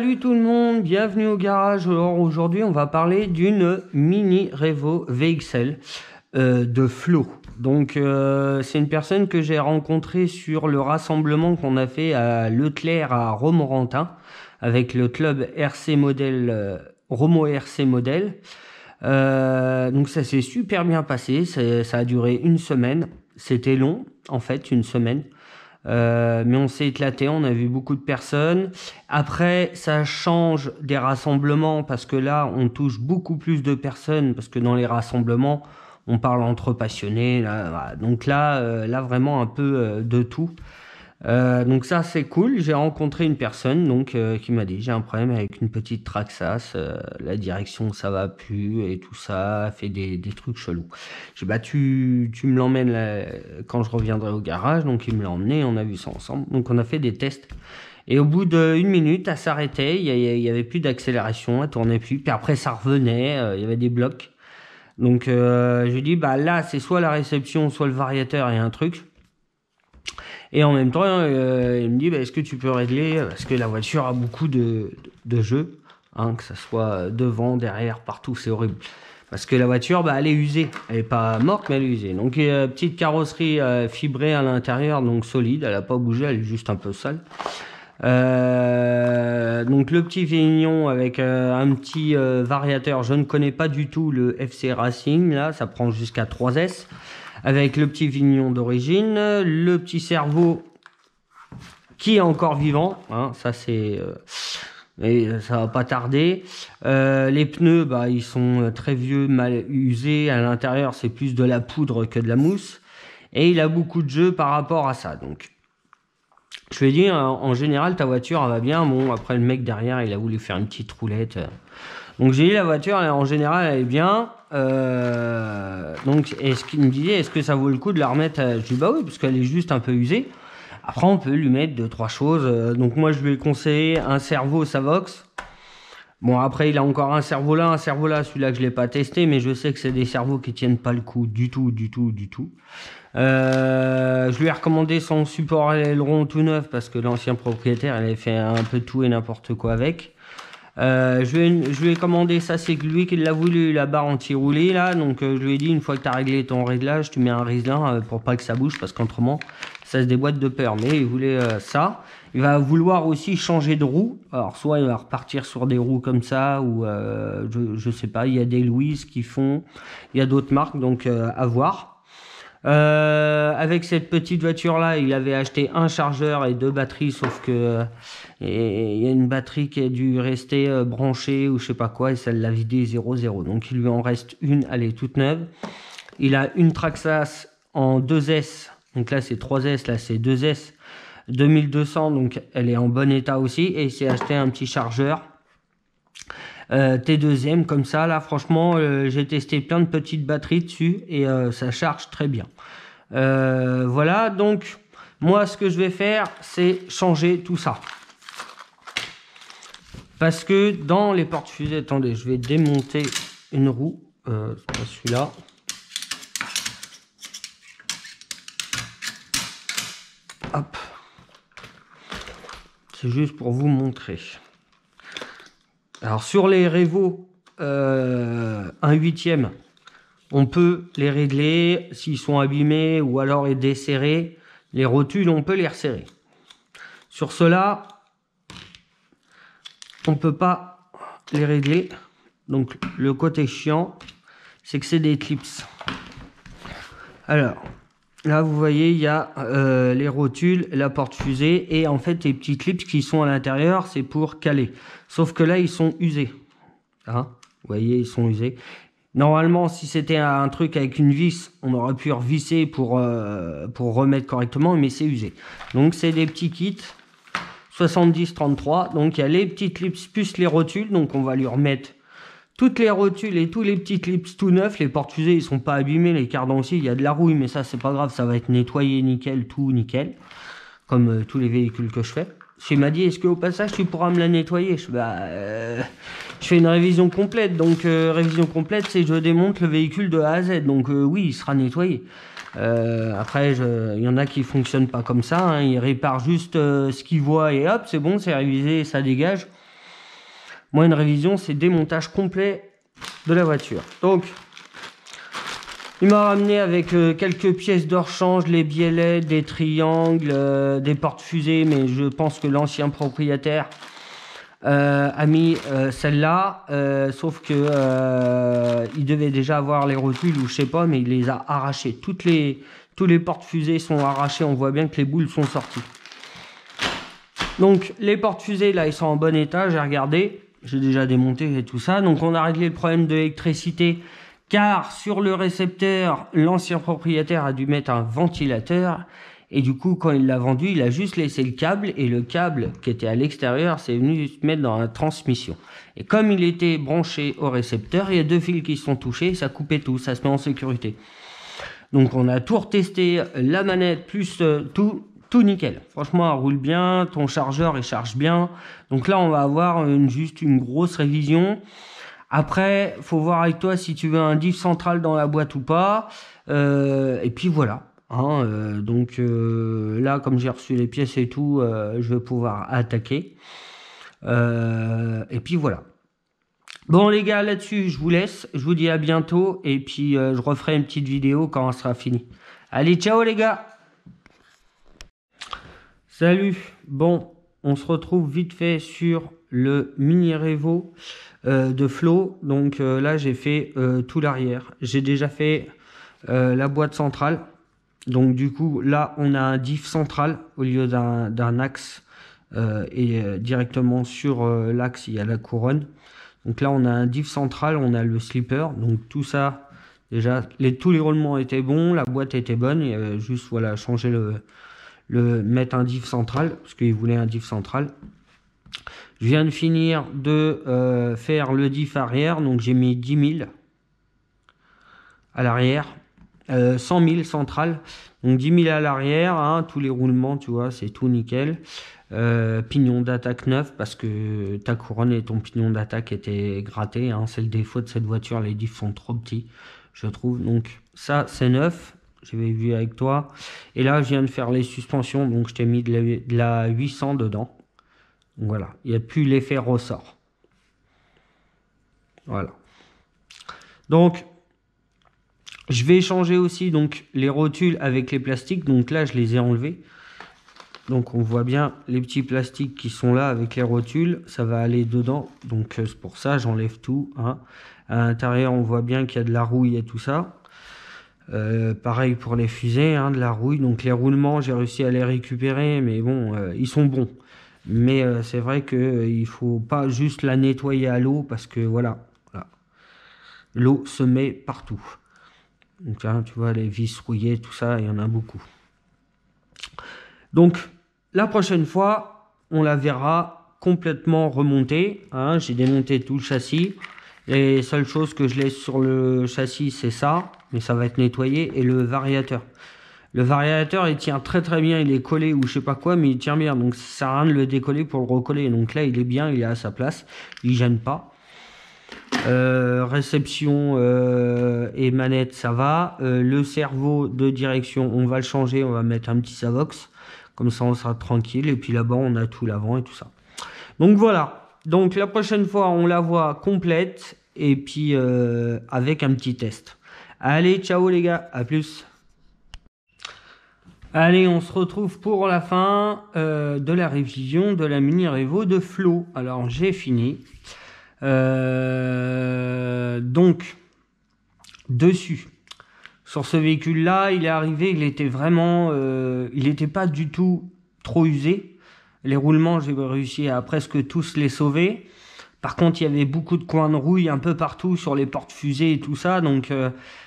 Salut tout le monde, bienvenue au garage. Alors aujourd'hui on va parler d'une mini Revo VXL de Flo. Donc c'est une personne que j'ai rencontrée sur le rassemblement qu'on a fait à Leclerc à Romorantin avec le club RC Model, Romo RC Model. Donc ça s'est super bien passé, ça a duré une semaine, c'était long en fait, une semaine. Mais on s'est éclaté, on a vu beaucoup de personnes. Après, ça change des rassemblements parce que là, on touche beaucoup plus de personnes parce que dans les rassemblements, on parle entre passionnés. Là, voilà. Donc là vraiment un peu de tout. Donc ça c'est cool. J'ai rencontré une personne qui m'a dit j'ai un problème avec une petite Traxas, la direction ça va plus et tout ça, fait des trucs chelous. J'ai dit bah tu me l'emmènes là, quand je reviendrai au garage. Donc il me l'a emmené, on a vu ça ensemble. Donc on a fait des tests et au bout d'une minute elle s'arrêtait, il y avait plus d'accélération, elle tournait plus. Puis après ça revenait, il y avait des blocs. Donc je lui dis bah là c'est soit la réception soit le variateur et un truc. Et en même temps, il me dit, bah, est-ce que tu peux régler, parce que la voiture a beaucoup de jeux, hein, que ça soit devant, derrière, partout, c'est horrible. Parce que la voiture, bah, elle est usée. Elle est pas morte, mais elle est usée. Donc, petite carrosserie fibrée à l'intérieur, donc solide. Elle a pas bougé, elle est juste un peu sale. Donc, le petit Vignon avec un petit variateur. Je ne connais pas du tout le FC Racing, là. Ça prend jusqu'à 3S. Avec le petit Vignon d'origine, le petit cerveau qui est encore vivant, hein, ça c'est, et ça va pas tarder. Les pneus, bah ils sont très vieux, mal usés. À l'intérieur, c'est plus de la poudre que de la mousse. Et il a beaucoup de jeux par rapport à ça. Donc, je lui ai dit, en général, ta voiture elle va bien. Bon, après le mec derrière, il a voulu faire une petite roulette. Donc j'ai dit la voiture, en général, elle est bien. Donc, est-ce qu'il me disait, est-ce que ça vaut le coup de la remettre? Je dis bah oui, parce qu'elle est juste un peu usée. Après, on peut lui mettre 2-3 choses. Donc moi, je lui ai conseillé un servo Savox. Bon, après, il a encore un servo là. Celui-là que je l'ai pas testé, mais je sais que c'est des servos qui tiennent pas le coup du tout. Je lui ai recommandé son support à l'aileron tout neuf parce que l'ancien propriétaire, il avait fait un peu tout et n'importe quoi avec. Je lui ai commandé ça, c'est lui qui l'a voulu, la barre anti-roulée là. Donc je lui ai dit une fois que tu as réglé ton réglage, tu mets un Riesling pour pas que ça bouge parce qu'autrement ça se déboîte de peur. Mais il voulait ça. Il va vouloir aussi changer de roue. Alors soit il va repartir sur des roues comme ça ou je sais pas. Il y a des Louise qui font, il y a d'autres marques donc à voir. Avec cette petite voiture là, il avait acheté un chargeur et 2 batteries, sauf que il y a une batterie qui a dû rester branchée ou je sais pas quoi et celle l'a vidé 0,0. Donc il lui en reste une, elle est toute neuve. Il a une Traxas en 2S, donc là c'est 3S, là c'est 2S 2200, donc elle est en bon état aussi. Et il s'est acheté un petit chargeur T2M comme ça. Là franchement j'ai testé plein de petites batteries dessus et ça charge très bien. Voilà, donc moi ce que je vais faire c'est changer tout ça parce que dans les porte-fusées, attendez, je vais démonter une roue, c'est pas celui-là. Hop, c'est juste pour vous montrer. Alors sur les Revo 1/8, on peut les régler s'ils sont abîmés ou alors les desserrer. Les rotules, on peut les resserrer. Sur ceux-là, on peut pas les régler. Donc le côté chiant, c'est que c'est des clips. Alors là, vous voyez, il y a les rotules, la porte-fusée et en fait les petits clips qui sont à l'intérieur, c'est pour caler. Sauf que là, ils sont usés. Hein, vous voyez, ils sont usés. Normalement, si c'était un truc avec une vis, on aurait pu revisser pour remettre correctement, mais c'est usé. Donc, c'est des petits kits 70-33. Donc, il y a les petits clips plus les rotules. Donc, on va lui remettre toutes les rotules et tous les petits clips tout neufs. Les porte-fusées, ils sont pas abîmés. Les cardans aussi, il y a de la rouille, mais ça, c'est pas grave. Ça va être nettoyé nickel, tout nickel. Comme tous les véhicules que je fais. Il m'a dit, est-ce qu'au passage, tu pourras me la nettoyer? Je fais une révision complète. Donc, révision complète, c'est je démonte le véhicule de A à Z. Donc, oui, il sera nettoyé. Après, il y en a qui fonctionnent pas comme ça. Hein. Ils réparent juste ce qu'ils voient et hop, c'est bon, c'est révisé, ça dégage. Moi, une révision, c'est démontage complet de la voiture. Donc, il m'a ramené avec quelques pièces de rechange, les biellets, des triangles, des portes-fusées, mais je pense que l'ancien propriétaire a mis celle-là, sauf que il devait déjà avoir les rotules ou je sais pas, mais il les a arrachées. Tous les portes-fusées sont arrachés, on voit bien que les boules sont sorties. Donc les portes-fusées là, ils sont en bon état, j'ai regardé, j'ai déjà démonté et tout ça. Donc on a réglé le problème de l'électricité, car sur le récepteur, l'ancien propriétaire a dû mettre un ventilateur. Et du coup, quand il l'a vendu, il a juste laissé le câble, et le câble qui était à l'extérieur, c'est venu se mettre dans la transmission. Et comme il était branché au récepteur, il y a 2 fils qui se sont touchés, ça coupait tout, ça se met en sécurité. Donc on a tout retesté, la manette plus tout nickel. Franchement, elle roule bien, ton chargeur il charge bien. Donc là, on va avoir juste une grosse révision. Après, faut voir avec toi si tu veux un diff central dans la boîte ou pas. Et puis voilà. Hein, là, comme j'ai reçu les pièces et tout, je vais pouvoir attaquer. Et puis voilà. Bon les gars, là-dessus, je vous laisse. Je vous dis à bientôt. Et puis, je referai une petite vidéo quand ça sera fini. Allez, ciao les gars! Salut! Bon, on se retrouve vite fait sur le Mini Revo de Flo. Donc là, j'ai fait tout l'arrière. J'ai déjà fait la boîte centrale. Donc du coup, là, on a un diff central au lieu d'un axe. Directement sur l'axe, il y a la couronne. Donc là, on a un diff central, on a le slipper. Donc tout ça, déjà, tous les roulements étaient bons, la boîte était bonne. Il y avait juste, voilà, changer mettre un diff central, parce qu'il voulait un diff central. Je viens de finir de faire le diff arrière, donc j'ai mis 10 000 à l'arrière. 100 000 central, donc 10 000 à l'arrière, hein, tous les roulements, tu vois, c'est tout nickel. Pignon d'attaque neuf, parce que ta couronne et ton pignon d'attaque étaient grattés, hein, c'est le défaut de cette voiture, les diffs sont trop petits, je trouve. Donc ça, c'est neuf, j'avais vu avec toi. Et là, je viens de faire les suspensions, donc je t'ai mis de la 800 dedans. Donc voilà, il n'y a plus l'effet ressort. Voilà. Donc, je vais changer aussi donc les rotules avec les plastiques. Donc là, je les ai enlevés. Donc on voit bien les petits plastiques qui sont là avec les rotules. Ça va aller dedans. Donc c'est pour ça, j'enlève tout. Hein. À l'intérieur, on voit bien qu'il y a de la rouille et tout ça. Pareil pour les fusées, hein, de la rouille. Donc les roulements, j'ai réussi à les récupérer. Mais bon, ils sont bons. Mais c'est vrai qu'il ne faut pas juste la nettoyer à l'eau. Parce que voilà. L'eau se met partout. Donc là, tu vois, les vis rouillées, tout ça, il y en a beaucoup. Donc, la prochaine fois, on la verra complètement remontée. Hein. J'ai démonté tout le châssis. Les seules choses que je laisse sur le châssis, c'est ça. Mais ça va être nettoyé. Et le variateur. Le variateur, il tient très très bien. Il est collé ou je sais pas quoi, mais il tient bien. Donc, ça sert à rien de le décoller pour le recoller. Donc là, il est bien, il est à sa place. Il gêne pas. Réception et manette, ça va. Le cerveau de direction, on va le changer. On va mettre un petit Savox. Comme ça, on sera tranquille. Et puis là-bas, on a tout l'avant et tout ça. Donc voilà. Donc la prochaine fois, on la voit complète. Et puis avec un petit test. Allez, ciao les gars. À plus. Allez, on se retrouve pour la fin de la révision de la Mini Revo de Flo. Alors, j'ai fini. Donc, dessus. Sur ce véhicule-là, il est arrivé, il était vraiment... il n'était pas du tout trop usé. Les roulements, j'ai réussi à presque tous les sauver. Par contre, il y avait beaucoup de coins de rouille un peu partout sur les portes-fusées et tout ça. Donc,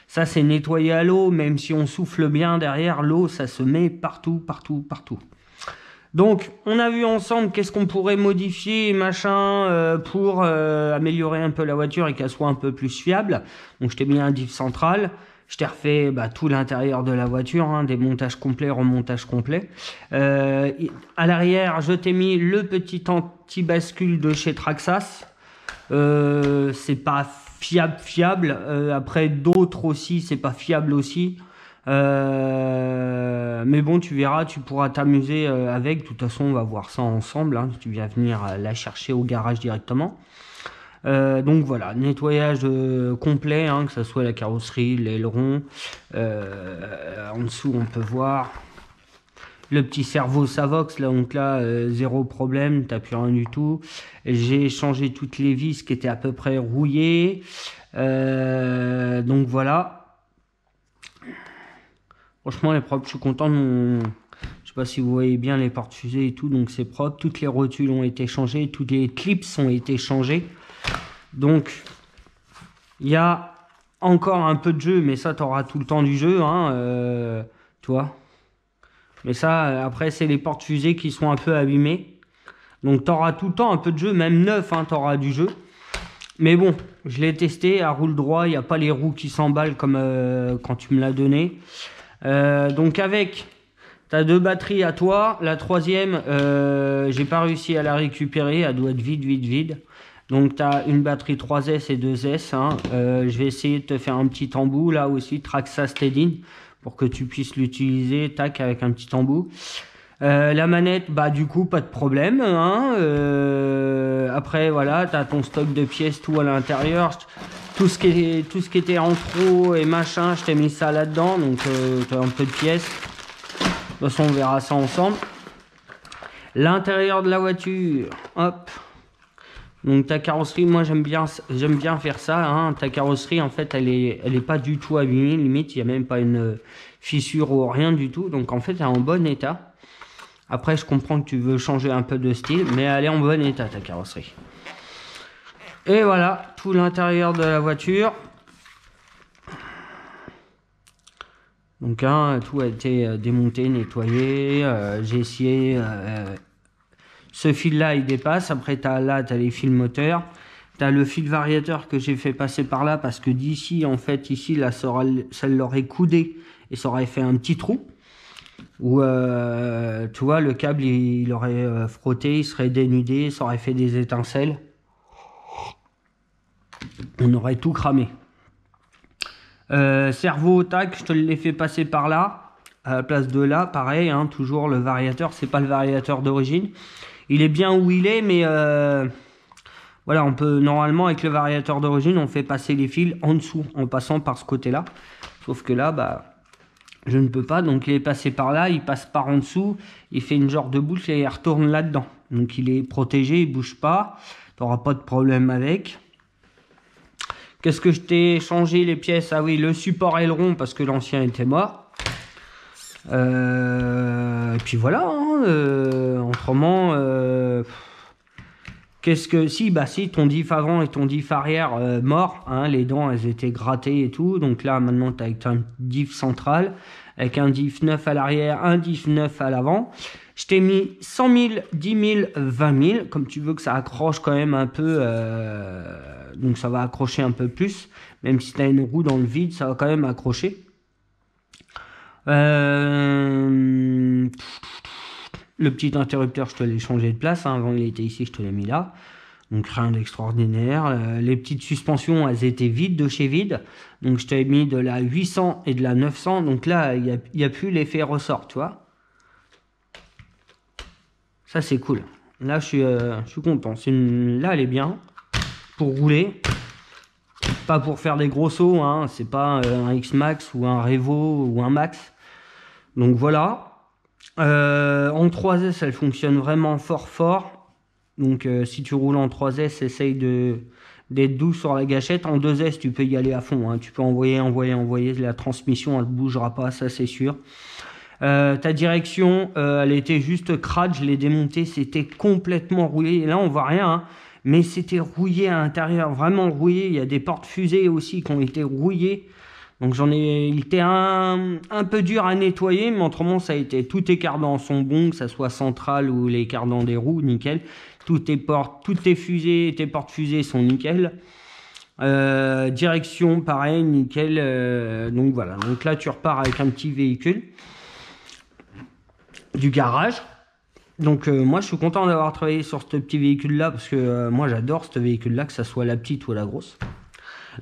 ça, c'est nettoyé à l'eau. Même si on souffle bien derrière, l'eau, ça se met partout, partout, partout. Donc, on a vu ensemble qu'est-ce qu'on pourrait modifier, machin, pour améliorer un peu la voiture et qu'elle soit un peu plus fiable. Donc, je t'ai mis un diff central. Je t'ai refait tout l'intérieur de la voiture, hein, démontage complet, remontage complet. À l'arrière, je t'ai mis le petit anti-bascule de chez Traxxas. C'est pas fiable. Après, d'autres aussi, c'est pas fiable aussi. Mais bon, tu verras, tu pourras t'amuser avec. De toute façon, on va voir ça ensemble. Hein. Tu viens venir la chercher au garage directement. Donc voilà, nettoyage complet, hein, que ce soit la carrosserie, l'aileron. En dessous, on peut voir le petit cerveau Savox, là, donc là, zéro problème, t'as plus rien du tout. J'ai changé toutes les vis qui étaient à peu près rouillées. Donc voilà. Franchement, elle est propre, je suis content de mon... Je sais pas si vous voyez bien les portes-fusées et tout, donc c'est propre. Toutes les rotules ont été changées, toutes les clips ont été changées. Donc, il y a encore un peu de jeu, mais ça, tu auras tout le temps du jeu, hein, tu vois. Mais ça, après, c'est les portes-fusées qui sont un peu abîmées. Donc, tu auras tout le temps un peu de jeu, même neuf, hein, tu auras du jeu. Mais bon, je l'ai testé, à roule droit, il n'y a pas les roues qui s'emballent comme quand tu me l'as donné. Donc, avec... Tu as deux batteries à toi. La troisième, j'ai pas réussi à la récupérer. Elle doit être vide. Donc, tu as une batterie 3S et 2S. Hein. Je vais essayer de te faire un petit embout là aussi, Traxa Steading, pour que tu puisses l'utiliser, tac, avec un petit embout. La manette, bah du coup, pas de problème. Hein. Après, voilà, tu as ton stock de pièces, tout à l'intérieur. Tout ce qui était en trop et machin, je t'ai mis ça là-dedans. Donc, tu as un peu de pièces. De toute façon, on verra ça ensemble. L'intérieur de la voiture, hop. Donc ta carrosserie, moi j'aime bien faire ça. Hein. Ta carrosserie, en fait, elle est pas du tout abîmée. Limite, il n'y a même pas une fissure ou rien du tout. Donc en fait, elle est en bon état. Après, je comprends que tu veux changer un peu de style, mais elle est en bon état, ta carrosserie. Et voilà, tout l'intérieur de la voiture. Donc hein, tout a été démonté, nettoyé. J'ai essayé. Ce fil-là, il dépasse. Après, tu as les fils moteurs. Tu as le fil variateur que j'ai fait passer par là parce que d'ici, en fait, ici, là, ça l'aurait coudé et ça aurait fait un petit trou. Où, tu vois, le câble, il aurait frotté, il serait dénudé, ça aurait fait des étincelles. On aurait tout cramé. Cerveau, tac, je te l'ai fait passer par là. À la place de là, pareil, hein, toujours le variateur, c'est pas le variateur d'origine. Il est bien où il est, mais voilà, on peut normalement avec le variateur d'origine, on fait passer les fils en dessous, en passant par ce côté-là. Sauf que là, bah, je ne peux pas, donc il est passé par là, il passe par en dessous, il fait une genre de boucle et il retourne là-dedans. Donc il est protégé, il bouge pas, tu n'auras pas de problème avec. Qu'est-ce que je t'ai changé les pièces? Ah oui, le support aileron parce que l'ancien était mort. Et puis voilà, hein, autrement, qu'est-ce que... Si, bah si, ton diff avant et ton diff arrière mort, hein, les dents, elles étaient grattées et tout. Donc là, maintenant, tu as avec un diff central, avec un diff neuf à l'arrière, un diff neuf à l'avant. Je t'ai mis 100 000, 10 000, 20 000, comme tu veux que ça accroche quand même un peu, donc ça va accrocher un peu plus, même si tu as une roue dans le vide, ça va quand même accrocher. Le petit interrupteur, je te l'ai changé de place, hein. Avant il était ici, je te l'ai mis là, donc rien d'extraordinaire. Les petites suspensions, elles étaient vides de chez Vide, donc je t'ai mis de la 800 et de la 900, donc là il n'y a plus l'effet ressort, tu vois. Ça c'est cool. Là je suis content. Là elle est bien pour rouler, pas pour faire des gros sauts. Hein. C'est pas un X-Max ou un Revo ou un Max. Donc voilà. En 3S elle fonctionne vraiment fort. Donc si tu roules en 3S, essaye d'être doux sur la gâchette. En 2S tu peux y aller à fond. Hein. Tu peux envoyer. La transmission elle ne bougera pas, ça c'est sûr. Ta direction, elle était juste crade, je l'ai démontée, c'était complètement rouillé. Et là, on voit rien, hein, mais c'était rouillé à l'intérieur, vraiment rouillé. Il y a des portes fusées aussi qui ont été rouillées. Donc il était un peu dur à nettoyer, mais autrement, ça a été tous tes cardans sont bons, que ça soit central ou les cardans des roues, nickel. Toutes tes fusées, tes portes fusées sont nickel. Direction, pareil, nickel. Donc voilà, donc là, tu repars avec un petit véhicule du garage. Donc moi je suis content d'avoir travaillé sur ce petit véhicule là parce que moi j'adore ce véhicule là, que ça soit la petite ou la grosse.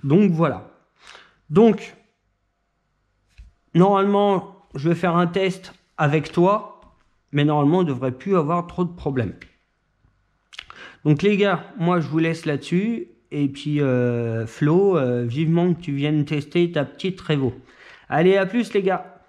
Donc voilà. Donc normalement je vais faire un test avec toi, mais normalement on ne devrait plus avoir trop de problèmes. Donc les gars, moi je vous laisse là-dessus. Et puis Flo, vivement que tu viennes tester ta petite Revo. Allez, à plus les gars.